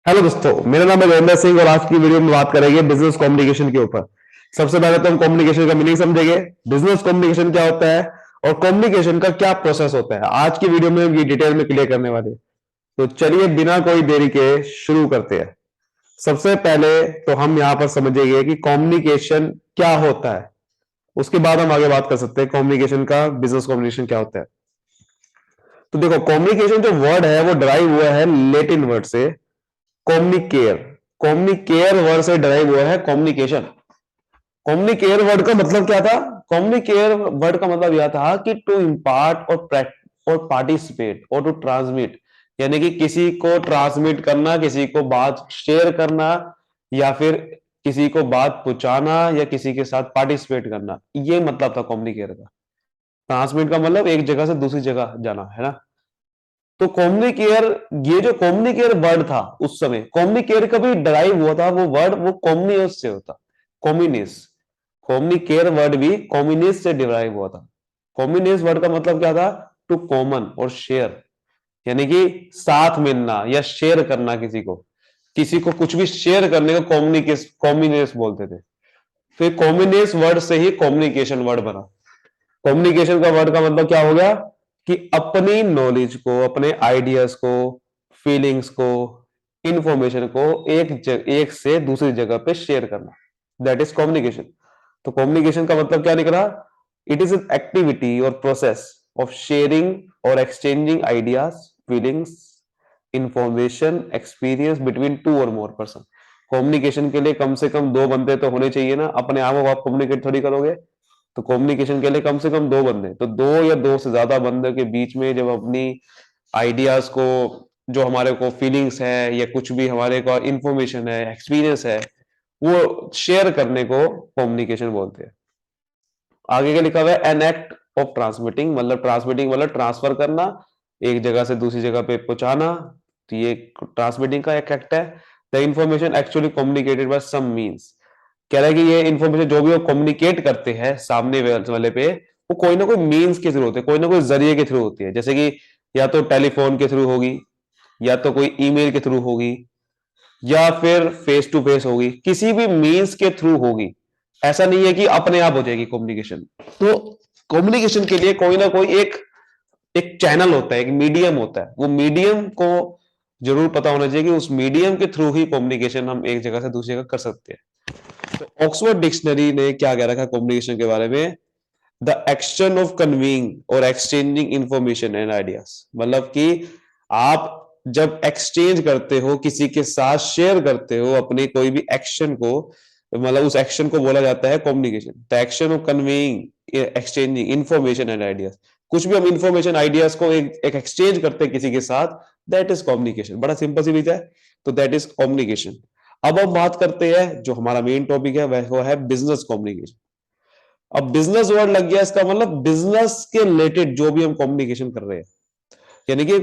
Hello दोस्तों, मेरा नाम है जयेंद्र सिंह और आज की वीडियो में बात करेंगे बिजनेस कम्युनिकेशन के ऊपर। सबसे पहले तो हम कम्युनिकेशन का मीनिंग समझेंगे, बिजनेस कम्युनिकेशन क्या होता है और कम्युनिकेशन का क्या प्रोसेस होता है। आज की वीडियो में हम ये डिटेल में क्लियर करने वाले हैं। तो चलिए बिना कोई देरी के शुरू करते हैं। सबसे पहले तो हम यहाँ पर समझेंगे कि कम्युनिकेशन क्या होता है, उसके बाद हम आगे बात कर सकते हैं कम्युनिकेशन का, बिजनेस कम्युनिकेशन क्या होता है। तो देखो, कम्युनिकेशन जो वर्ड है वो ड्राइव हुआ है लेटिन वर्ड से कॉम्युनिकेयर। कॉम्युनिकेयर वर्ड से ड्राइव हुआ है कम्युनिकेशन। कम्युनिकेयर वर्ड का मतलब क्या था? कम्युनिकेयर वर्ड का मतलब यह था कि टू इम्पार्ट और पार्टिसिपेट और टू ट्रांसमिट, यानी कि किसी को ट्रांसमिट करना, किसी को बात शेयर करना, या फिर किसी को बात पहुंचाना, या किसी के साथ पार्टिसिपेट करना। ये मतलब था कम्युनिकेयर का। ट्रांसमिट का मतलब एक जगह से दूसरी जगह जाना, है ना। तो कॉम्युनिकेयर, ये जो कॉम्युनिकेयर वर्ड था उस समय, कॉम्युनिकेयर का भी डराइव हुआ था वो वर्ड, वो कॉम्युनिस से होता। कॉम्युनिस, कॉम्युनिकेयर वर्ड भी कॉम्युनिस से डिराइव हुआ था। कॉम्युनिस वर्ड का मतलब क्या था? टू कॉमन और शेयर, यानी कि साथ मिलना या शेयर करना। किसी को कुछ भी शेयर करने को कॉम्युनिकेस कॉम्युनिस बोलते थे। फिर कॉम्युनिस वर्ड से ही कम्युनिकेशन वर्ड बना। कम्युनिकेशन का वर्ड का मतलब क्या हो गया कि अपनी नॉलेज को, अपने आइडियाज को, फीलिंग्स को, इंफॉर्मेशन को एक से दूसरी जगह पे शेयर करना, दैट इज कम्युनिकेशन। तो कम्युनिकेशन का मतलब क्या निकला? इट इज एन एक्टिविटी और प्रोसेस ऑफ शेयरिंग और exchanging ideas, feelings, information, experience between two और मोर पर्सन। कम्युनिकेशन के लिए कम से कम दो बंदे तो होने चाहिए ना, अपने आप को आप कम्युनिकेट थोड़ी करोगे। तो कम्युनिकेशन के लिए कम से कम दो बंदे, तो दो या दो से ज्यादा बंदे के बीच में जब अपनी आइडियाज को, जो हमारे को फीलिंग्स है या कुछ भी हमारे को इंफॉर्मेशन है, एक्सपीरियंस है, वो शेयर करने को कम्युनिकेशन बोलते हैं। आगे क्या लिखा हुआ है? एन एक्ट ऑफ ट्रांसमिटिंग, मतलब ट्रांसमिटिंग मतलब ट्रांसफर करना, एक जगह से दूसरी जगह पे पहुंचाना। तो ये ट्रांसमिटिंग का एक एक्ट है। The information actually communicated by some means, कह रहा है कि ये इन्फॉर्मेशन जो भी वो कम्युनिकेट करते हैं सामने वाले पे, वो कोई ना कोई मीन्स के थ्रू होते हैं, कोई ना कोई जरिए के थ्रू होती है। जैसे कि या तो टेलीफोन के थ्रू होगी, या तो कोई ईमेल के थ्रू होगी, या फिर फेस टू फेस होगी, किसी भी मीन्स के थ्रू होगी। ऐसा नहीं है कि अपने आप हो जाएगी कम्युनिकेशन। तो कम्युनिकेशन के लिए कोई ना कोई एक एक चैनल होता है, एक मीडियम होता है। वो मीडियम को जरूर पता होना चाहिए कि उस मीडियम के थ्रू ही कम्युनिकेशन हम एक जगह से दूसरी जगह कर सकते हैं। तो ऑक्सफोर्ड डिक्शनरी ने क्या कह रखा है कम्युनिकेशन के बारे में? द एक्शन ऑफ कन्वीइंग और एक्सचेंजिंग इंफॉर्मेशन एंड आइडियाज, मतलब कि आप जब एक्सचेंज करते हो, किसी के साथ शेयर करते हो अपने कोई भी एक्शन को, मतलब उस एक्शन को बोला जाता है communication. The action of conveying, exchanging information and ideas, कुछ भी हम इंफॉर्मेशन आइडियाज को एक एक्सचेंज करते हैं किसी के साथ, दैट इज कम्युनिकेशन। बड़ा सिंपल सी चीज है। तो दैट इज कम्युनिकेशन। अब हम बात करते हैं, जो हमारा मेन टॉपिक है वह है बिजनेस कम्युनिकेशन। अब बिजनेस वर्ड लग गया, इसका मतलब बिजनेस के रिलेटेड जो भी हम कम्युनिकेशन कर रहे हैं, यानी कि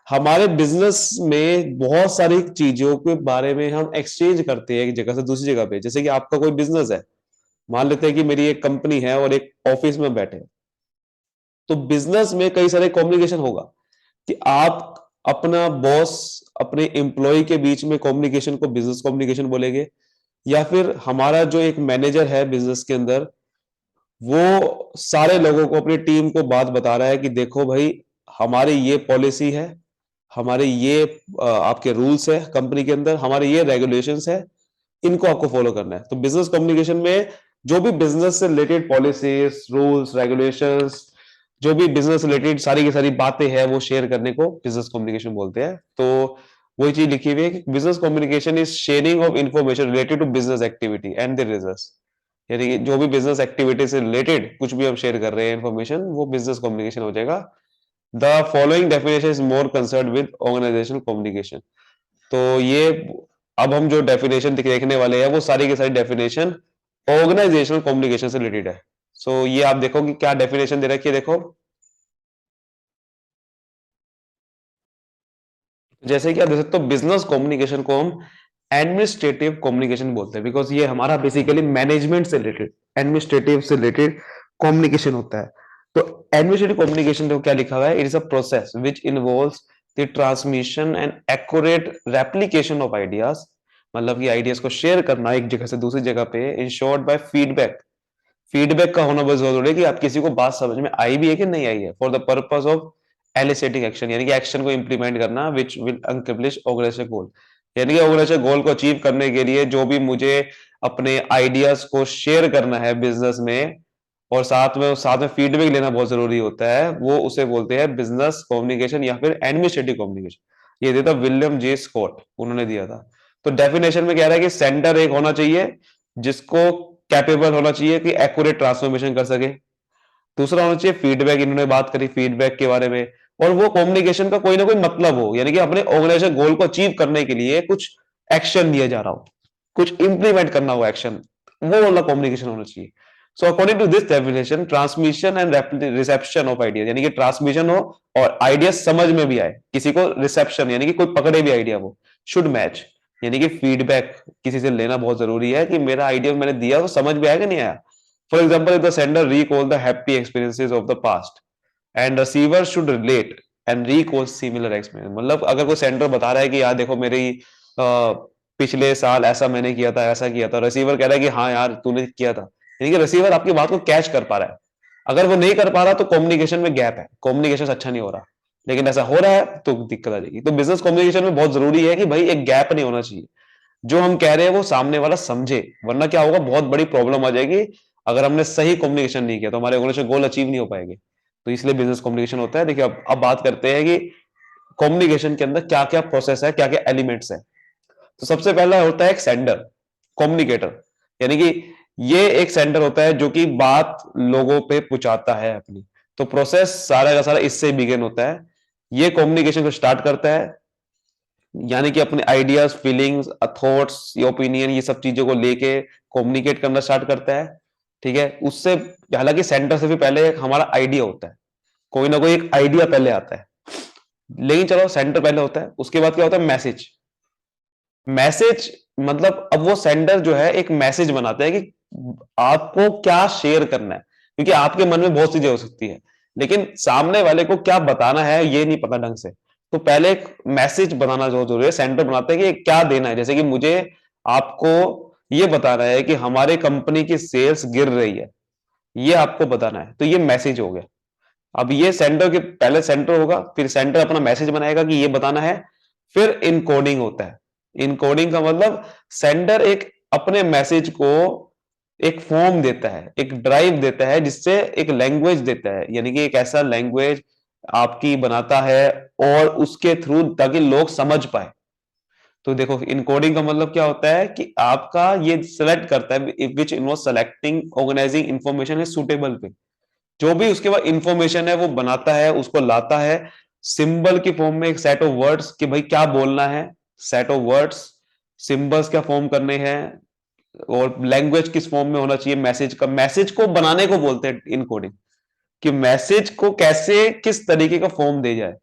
हमारे बिजनेस में बहुत सारी चीजों के बारे में हम एक्सचेंज करते हैं एक जगह से दूसरी जगह पे। जैसे कि आपका कोई बिजनेस है, मान लेते हैं कि मेरी एक कंपनी है और एक ऑफिस में बैठे हैं। तो बिजनेस में कई सारे कम्युनिकेशन होगा कि आप अपना बॉस, अपने एम्प्लॉय के बीच में कम्युनिकेशन को बिजनेस कम्युनिकेशन बोलेंगे। या फिर हमारा जो एक मैनेजर है बिजनेस के अंदर, वो सारे लोगों को, अपनी टीम को बात बता रहा है कि देखो भाई, हमारी ये पॉलिसी है, हमारे ये आपके रूल्स है कंपनी के अंदर, हमारे ये रेगुलेशंस है, इनको आपको फॉलो करना है। तो बिजनेस कम्युनिकेशन में जो भी बिजनेस से रिलेटेड पॉलिसीज, रूल्स, रेगुलेशंस, जो भी बिजनेस रिलेटेड सारी की सारी बातें हैं, वो शेयर करने को बिजनेस कम्युनिकेशन बोलते हैं। तो वही चीज लिखी हुई है कि business communication is sharing of information related to business activity and the results, यानी कि जो भी बिजनेस एक्टिविटी से रिलेटेड कुछ भी हम शेयर कर रहे हैं इंफॉर्मेशन, वो बिजनेस कम्युनिकेशन हो जाएगा। The following definition is more concern with organisational communication. तो ये, अब हम जो डेफिनेशन देखने वाले हैं वो सारी की सारी डेफिनेशन ऑर्गेनाइजेशनल कम्युनिकेशन से रिलेटेड है। सो ये आप देखो कि क्या डेफिनेशन दे रखी है। देखो, जैसे कि आप देख सकते हो, बिजनेस कम्युनिकेशन को हम एडमिनिस्ट्रेटिव कम्युनिकेशन बोलते हैं, बिकॉज ये हमारा बेसिकली मैनेजमेंट से रिलेटेड, एडमिनिस्ट्रेटिव से रिलेटेड कम्युनिकेशन होता है। तो एडमिनिस्ट्रेटिव कम्युनिकेशन तो क्या लिखा हुआ है? It is a process which involves the transmission and accurate replication of ideas, मतलब कि आइडियाज को शेयर करना एक जगह से दूसरी जगह पे, in short by feedback. Feedback का होना बहुत जरूरी है कि आप किसी को बात समझ में आई भी है कि नहीं आई है, for the purpose of eliciting action, यानी कि एक्शन को इंप्लीमेंट करना विच विल अनकम्प्लिश ऑर्गेनाइजेशन गोल, यानी कि ऑर्गेनाइजेशन गोल को अचीव करने के लिए जो भी मुझे अपने आइडियाज को शेयर करना है बिजनेस में, और साथ में फीडबैक लेना बहुत जरूरी होता है, वो उसे बोलते हैं बिजनेस कम्युनिकेशन या फिर एडमिनिस्ट्रेटिव कम्युनिकेशन। ये दिया था विलियम जे स्कॉट, उन्होंने दिया था। तो डेफिनेशन में कह रहा है कि सेंटर एक होना चाहिए जिसको कैपेबल होना चाहिए कि एक्यूरेट ट्रांसफॉर्मेशन कर सके। दूसरा होना चाहिए फीडबैक, इन्होंने बात करी फीडबैक के बारे में, और वो कम्युनिकेशन का कोई ना कोई मतलब हो, यानी कि अपने ऑर्गेनाइजेशन गोल को अचीव करने के लिए कुछ एक्शन लिया जा रहा हो, कुछ इंप्लीमेंट करना हो एक्शन, वो वाला कम्युनिकेशन होना चाहिए। So according to this definition, transmission and reception of idea, यानी कि ट्रांसमिशन हो और आइडिया समझ में भी आए, किसी को रिसेप्शन यानी कि कोई पकड़े भी आइडिया, वो शुड मैच, यानी कि फीडबैक किसी से लेना बहुत जरूरी है कि मेरा आइडिया मैंने दिया तो समझ में आया कि नहीं आया। For example, if the sender recall the happy experiences of the past and receiver should relate and recall similar experience, मतलब अगर कोई सेंडर बता रहा है कि यार देखो मेरी पिछले साल ऐसा मैंने किया था, ऐसा किया था, रिसीवर कह रहा है कि हाँ यार तूने किया था, यानी कि रिसीवर आपकी बात को कैच कर पा रहा है। अगर वो नहीं कर पा रहा तो कम्युनिकेशन में गैप है, कम्युनिकेशन अच्छा नहीं हो रहा। लेकिन ऐसा हो रहा है तो दिक्कत आ जाएगी। तो बिजनेस कम्युनिकेशन में बहुत जरूरी है कि भाई एक गैप नहीं होना चाहिए, जो हम कह रहे हैं वो सामने वाला समझे, वरना क्या होगा, बहुत बड़ी प्रॉब्लम आ जाएगी। अगर हमने सही कम्युनिकेशन नहीं किया तो हमारे ऑर्गेनाइजेशन गोल अचीव नहीं हो पाएंगे। तो इसलिए बिजनेस कम्युनिकेशन होता है। देखिए अब बात करते हैं कि कम्युनिकेशन के अंदर क्या क्या प्रोसेस है, क्या क्या एलिमेंट्स है। तो सबसे पहला होता है एक सेंडर, कम्युनिकेटर, यानी कि ये एक सेंडर होता है जो कि बात लोगों पे पहुंचाता है अपनी। तो प्रोसेस सारा का सारा इससे बिगिन होता है। ये कम्युनिकेशन को स्टार्ट करता है, यानी कि अपने आइडियाज, फीलिंग्स, थॉट्स, ये ओपिनियन, ये सब चीजों को लेके कम्युनिकेट करना स्टार्ट करता है। ठीक है, उससे हालांकि सेंटर से भी पहले एक हमारा आइडिया होता है, कोई ना कोई एक आइडिया पहले आता है, लेकिन चलो सेंटर पहले होता है, उसके बाद क्या होता है, मैसेज। मैसेज मतलब अब वो सेंडर जो है एक मैसेज बनाता है कि आपको क्या शेयर करना है, क्योंकि आपके मन में बहुत सी चीजें हो सकती है, लेकिन सामने वाले को क्या बताना है ये नहीं पता ढंग से। तो पहले एक मैसेज बनाना जो जरूरी है, सेंडर बनाता है कि क्या देना है। जैसे कि मुझे आपको ये बताना है कि हमारे कंपनी की सेल्स गिर रही है, ये आपको बताना है, तो ये मैसेज हो गया। अब ये सेंडर के पहले सेंटर होगा, फिर सेंटर अपना मैसेज बनाएगा कि ये बताना है, फिर इनकोडिंग होता है। इनकोडिंग का मतलब सेंडर एक अपने मैसेज को एक फॉर्म देता है, एक ड्राइव देता है, जिससे एक लैंग्वेज देता है, यानी कि एक ऐसा लैंग्वेज आपकी बनाता है और उसके थ्रू ताकि लोग समझ पाए। तो देखो इनकोडिंग का मतलब क्या होता है कि आपका ये सेलेक्ट करता है, which involve selecting organising information is suitable पे, जो भी उसके बाद इंफॉर्मेशन है वो बनाता है, उसको लाता है सिंबल की फॉर्म में, एक सेट ऑफ वर्ड्स कि भाई क्या बोलना है, सेट ऑफ वर्ड्स, सिंबल्स क्या फॉर्म करने हैं, और लैंग्वेज किस फॉर्म में होना चाहिए मैसेज का। मैसेज को बनाने को बोलते हैं इनकोडिंग, कि मैसेज को कैसे किस तरीके का फॉर्म दे जाए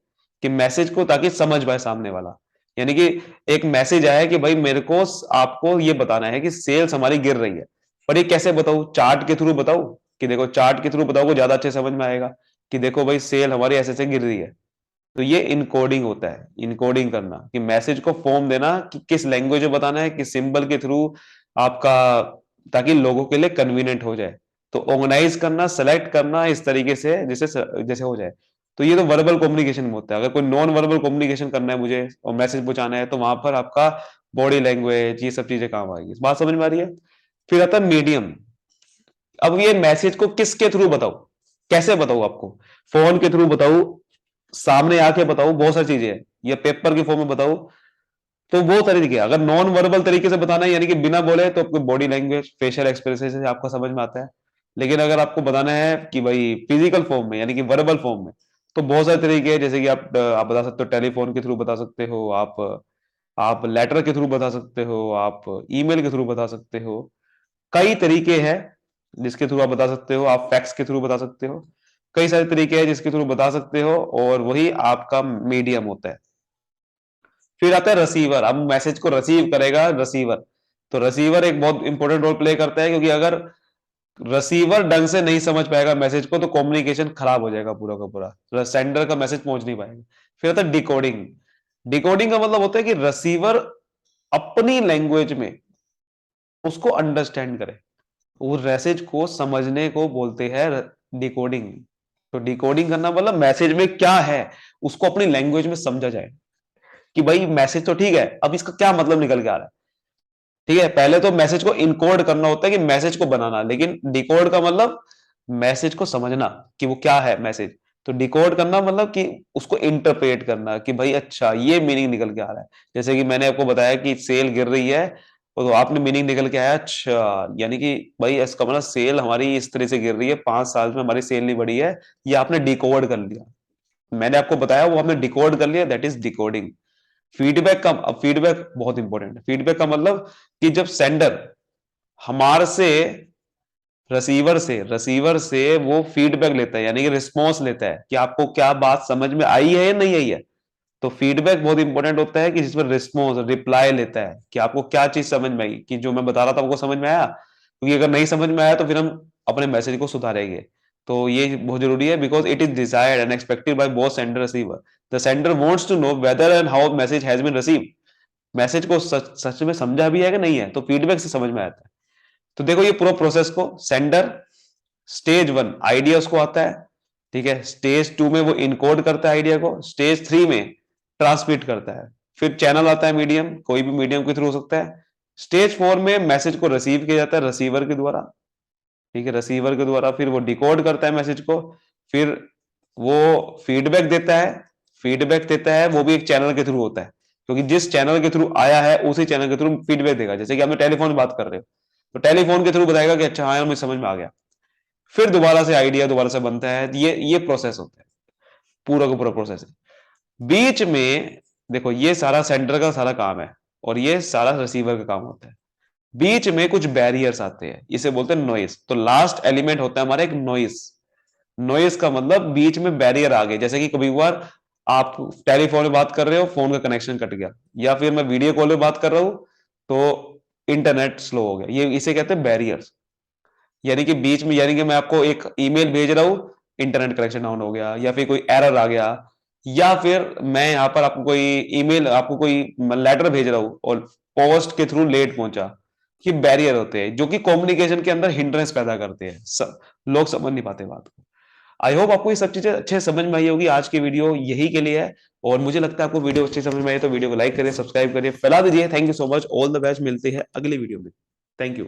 कि मैसेज को ताकि समझ पाए सामने वाला। यानी कि एक मैसेज आया कि भाई मेरे को आपको ये बताना है कि सेल्स हमारी गिर रही है, पर ये कैसे बताऊं, चार्ट के थ्रू बताऊं, कि देखो चार्ट के थ्रू बताओ को ज्यादा अच्छे समझ में आएगा कि देखो भाई सेल हमारी ऐसे ऐसे गिर रही है। तो ये इनकोडिंग होता है, इनकोडिंग करना कि मैसेज को फॉर्म देना कि किस लैंग्वेज में बताना है, किस सिंबल के थ्रू आपका, ताकि लोगों के लिए कन्वीनियंट हो जाए। तो ऑर्गेनाइज करना, सेलेक्ट करना इस तरीके से जैसे जैसे हो जाए। तो ये तो वर्बल कम्युनिकेशन में होता है। अगर कोई नॉन वर्बल कम्युनिकेशन करना है मुझे और मैसेज पहुंचाना है, तो वहां पर आपका बॉडी लैंग्वेज, ये सब चीजें काम आएगी। बात समझ में आ रही है? फिर आता है मीडियम। अब ये मैसेज को किसके थ्रू बताऊं, कैसे बताऊं आपको, फोन के थ्रू बताऊं, सामने आके बताऊं, बहुत सारी चीजें हैं, या पेपर के फॉर्म में बताऊं, तो वो तरीके। अगर नॉन वर्बल तरीके से बताना है यानी कि बिना बोले, तो आपको बॉडी लैंग्वेज, फेशियल एक्सप्रेशन से आपको समझ में आता है। लेकिन अगर आपको बताना है कि भाई फिजिकल फॉर्म में यानी कि वर्बल फॉर्म में, तो बहुत सारे तरीके हैं। जैसे कि आप बता सकते हो, टेलीफोन के थ्रू बता सकते हो आप लेटर के थ्रू बता सकते हो, आप ईमेल के थ्रू बता सकते हो। कई तरीके हैं जिसके थ्रू आप बता सकते हो, आप फैक्स के थ्रू बता सकते हो, कई सारे तरीके हैं जिसके थ्रू बता सकते हो, और वही आपका मीडियम होता है। फिर आता है रिसीवर। अब मैसेज को रिसीव करेगा रिसीवर। तो रिसीवर एक बहुत इंपॉर्टेंट रोल प्ले करता है, क्योंकि अगर रिसीवर ढंग से नहीं समझ पाएगा मैसेज को, तो कम्युनिकेशन खराब हो जाएगा पूरा का पूरा, सेंडर का मैसेज पहुंच नहीं पाएगा। फिर आता है डिकोडिंग। डिकोडिंग का मतलब होता है कि रिसीवर अपनी लैंग्वेज में उसको अंडरस्टैंड करे, वो मैसेज को समझने को बोलते हैं डिकोडिंग। तो डिकोडिंग करना मतलब मैसेज में क्या है उसको अपनी लैंग्वेज में समझा जाए, कि भाई मैसेज तो ठीक है, अब इसका क्या मतलब निकल के आ रहा है। ठीक है, पहले तो मैसेज को इनकोड करना होता है कि मैसेज को बनाना, लेकिन डिकोड का मतलब मैसेज को समझना कि वो क्या है मैसेज। तो डिकोड करना मतलब कि उसको इंटरप्रेट करना कि भाई अच्छा ये मीनिंग निकल के आ रहा है। जैसे कि मैंने आपको बताया कि सेल गिर रही है, तो आपने मीनिंग निकल के आया अच्छा, यानी कि भाई इसका मतलब सेल हमारी इस तरह से गिर रही है, 5 साल में हमारी सेल नहीं बढ़ी है, ये आपने डिकोड कर लिया। मैंने आपको बताया वो आपने डिकोड कर लिया, दैट इज डिकोडिंग। फीडबैक का, अब फीडबैक बहुत इंपॉर्टेंट है। फीडबैक का मतलब कि जब सेंडर हमारे से रिसीवर से वो फीडबैक लेता है, यानी कि रिस्पॉन्स लेता है कि आपको क्या बात समझ में आई है या नहीं आई है। तो फीडबैक बहुत इंपॉर्टेंट होता है कि जिसमें रिस्पॉन्स रिप्लाई लेता है कि आपको क्या चीज समझ में आई, कि जो मैं बता रहा था आपको समझ में आया, क्योंकि अगर नहीं समझ में आया तो फिर हम अपने मैसेज को सुधारेंगे। तो ये बहुत जरूरी है, because it is desired and expected by both sender receiver. The sender wants to know whether and how message has been received. Message को सच सच में समझा भी है कि नहीं है, तो फीडबैक से समझ में आता है। तो देखो ये पूरा प्रोसेस को सेंडर स्टेज 1 आइडिया उसको आता है, ठीक है, स्टेज 2 में वो इनकोड करता है आइडिया को, स्टेज 3 में ट्रांसमिट करता है, फिर चैनल आता है मीडियम, कोई भी मीडियम के थ्रू हो सकता है। स्टेज 4 में मैसेज को रिसीव किया जाता है रिसीवर के द्वारा, ठीक है, रिसीवर के द्वारा फिर वो डिकोड करता है मैसेज को, फिर वो फीडबैक देता है। फीडबैक देता है वो भी एक चैनल के थ्रू होता है, क्योंकि जिस चैनल के थ्रू आया है उसी चैनल के थ्रू फीडबैक देगा। जैसे कि आपने टेलीफोन बात कर रहे हो, तो टेलीफोन के थ्रू बताएगा कि अच्छा हाँ यार मुझे समझ में आ गया, फिर दोबारा से आइडिया दोबारा से बनता है। ये प्रोसेस होता है, पूरा का पूरा प्रोसेस है। बीच में देखो ये सारा सेंटर का सारा काम है और ये सारा रिसीवर का काम होता है। बीच में कुछ बैरियर्स आते हैं, इसे बोलते हैं नॉइस। तो लास्ट एलिमेंट होता है हमारा एक नॉइस। नॉइस का मतलब बीच में बैरियर आ गए, जैसे कि कभी बार आप टेलीफोन में बात कर रहे हो, फोन का कनेक्शन कट गया, या फिर मैं वीडियो कॉल में बात कर रहा हूं तो इंटरनेट स्लो हो गया, ये इसे कहते हैं बैरियर्स। यानी कि बीच में, यानी कि मैं आपको एक ईमेल भेज रहा हूं, इंटरनेट कनेक्शन डाउन हो गया, या फिर कोई एरर आ गया, या फिर मैं यहां पर आपको कोई ईमेल, आपको कोई लेटर भेज रहा हूं और पोस्ट के थ्रू लेट पहुंचा। ये बैरियर होते हैं जो कि कम्युनिकेशन के अंदर हिंड्रेंस पैदा करते हैं, लोग समझ नहीं पाते बात को। आई होप आपको ये सब चीजें अच्छे समझ में आई होगी। आज की वीडियो यही के लिए है, और मुझे लगता है आपको वीडियो अच्छी समझ में आई तो वीडियो को लाइक करिए, सब्सक्राइब करिए, फैला दीजिए। Thank you so much, all the best, मिलते हैं अगली वीडियो में। Thank you.